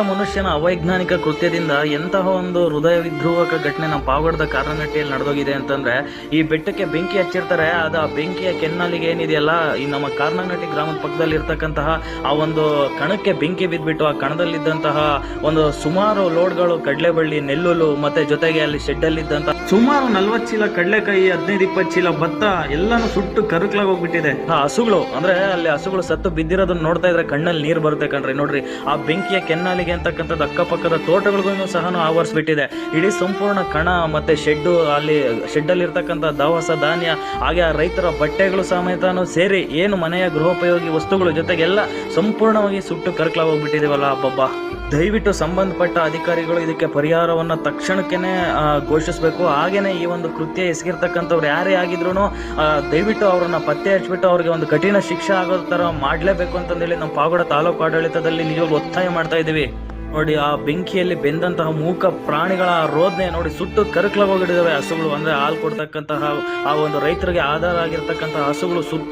ಮನುಷ್ಯನ ಅವೈಜ್ಞಾನಿಕ ಕೃತ್ಯದಿಂದ ಎಂತಹ ಒಂದು ಹೃದಯ ವಿದ್ರೂಪಕ ಘಟನೆ ನಮ್ಮ ಪಾವಗಡದ ಕಾರಣನಟ್ಟಿಯಲ್ಲಿ ನಡೆದೋಗಿದೆ ಅಂತಂದ್ರೆ, ಈ ಬೆಟ್ಟಕ್ಕೆ ಬೆಂಕಿ ಹಚ್ಚಿರ್ತಾರೆ. ಅದು ಆ ಬೆಂಕಿಯ ಕೆನ್ನಾಲಿಗೆ ಏನಿದೆಯಲ್ಲ, ಈ ನಮ್ಮ ಕಾರಣನಟ್ಟಿ ಗ್ರಾಮದ ಪಕ್ಕದಲ್ಲಿ ಇರ್ತಕ್ಕಂತಹ ಆ ಒಂದು ಕಣಕ್ಕೆ ಬೆಂಕಿ ಬಿದ್ದುಬಿಟ್ಟು ಆ ಕಣದಲ್ಲಿದ್ದಂತಹ ಒಂದು ಸುಮಾರು ಲೋಡ್ಗಳು ಕಡಲೆಬಳ್ಳಿ, ನೆಲ್ಲುಲು ಮತ್ತೆ ಜೊತೆಗೆ ಅಲ್ಲಿ ಶೆಡ್ಡಲ್ಲಿದ್ದಂತಹ ಸುಮಾರು 40 ಚೀಲ ಕಡಲೆಕಾಯಿ, 15-20 ಚೀಲ ಭತ್ತ ಎಲ್ಲಾನು ಸುಟ್ಟು ಕರಕಲಾಗಿ ಹೋಗ್ಬಿಟ್ಟಿದೆ. ಆ ಹಸುಗಳು ಅಂದ್ರೆ ಅಲ್ಲಿ ಹಸುಗಳು ಸತ್ತು ಬಿದ್ದಿರೋದನ್ನ ನೋಡ್ತಾ ಇದ್ರೆ ಕಣ್ಣಲ್ಲಿ ನೀರು ಬರುತ್ತೆ ಕಣ್ರಿ. ನೋಡ್ರಿ, ಆ ಬೆಂಕಿಯ ಕೆನ್ನಾಲಿಗೆ ಅಂತಕ್ಕಂಥದ್ದು ಅಕ್ಕಪಕ್ಕದ ತೋಟಗಳಿಗೂ ಸಹ ಆವರಿಸ್ಬಿಟ್ಟಿದೆ. ಇಡೀ ಸಂಪೂರ್ಣ ಕಣ ಮತ್ತೆ ಶೆಡ್ಡು, ಅಲ್ಲಿ ಶೆಡ್ಡಲ್ಲಿ ಇರ್ತಕ್ಕಂಥ ದವಸ ಧಾನ್ಯ, ಹಾಗೆ ಆ ರೈತರ ಬಟ್ಟೆಗಳು ಸಮೇತನೂ ಸೇರಿ ಏನು ಮನೆಯ ಗೃಹೋಪಯೋಗಿ ವಸ್ತುಗಳು ಜೊತೆಗೆಲ್ಲ ಸಂಪೂರ್ಣವಾಗಿ ಸುಟ್ಟು ಕರಕಲಾಗಿ ಹೋಗ್ಬಿಟ್ಟಿದೆವಲ್ಲ. ಹಬ್ಬಬ್ಬ, ದಯವಿಟ್ಟು ಸಂಬಂಧಪಟ್ಟ ಅಧಿಕಾರಿಗಳು ಇದಕ್ಕೆ ಪರಿಹಾರವನ್ನು ತಕ್ಷಣಕ್ಕೇನೆ ಘೋಷಿಸಬೇಕು. ಹಾಗೇನೆ ಈ ಒಂದು ಕೃತ್ಯ ಎಸಗಿರ್ತಕ್ಕಂಥವ್ರು ಯಾರೇ ಆಗಿದ್ರು ದಯವಿಟ್ಟು ಅವರನ್ನ ಪತ್ತೆ ಹಚ್ಚಿಬಿಟ್ಟು ಅವ್ರಿಗೆ ಒಂದು ಕಠಿಣ ಶಿಕ್ಷೆ ಆಗೋ ಥರ ಮಾಡಲೇಬೇಕು ಅಂತಂದೇಳಿ ನಮ್ಮ ಪಾವಗಡ ತಾಲೂಕು ಆಡಳಿತದಲ್ಲಿ ನಿಜವಾಗ್ಲೂ ಒತ್ತಾಯ ಮಾಡ್ತಾ ಇದ್ದೀವಿ. ನೋಡಿ, ಆ ಬೆಂಕಿಯಲ್ಲಿ ಬೆಂದಂತಹ ಮೂಕ ಪ್ರಾಣಿಗಳ ರೋದನೆ ನೋಡಿ, ಸುಟ್ಟು ಕರಕಲಾಗಿ ಹೋಗಿದ್ದಾವೆ ಹಸುಗಳು. ಅಂದ್ರೆ ಹಾಲು ಕೊಡ್ತಕ್ಕಂತಹ ಆ ಒಂದು ರೈತರಿಗೆ ಆಧಾರ ಆಗಿರ್ತಕ್ಕಂತಹ ಹಸುಗಳು ಸುಟ್ಟು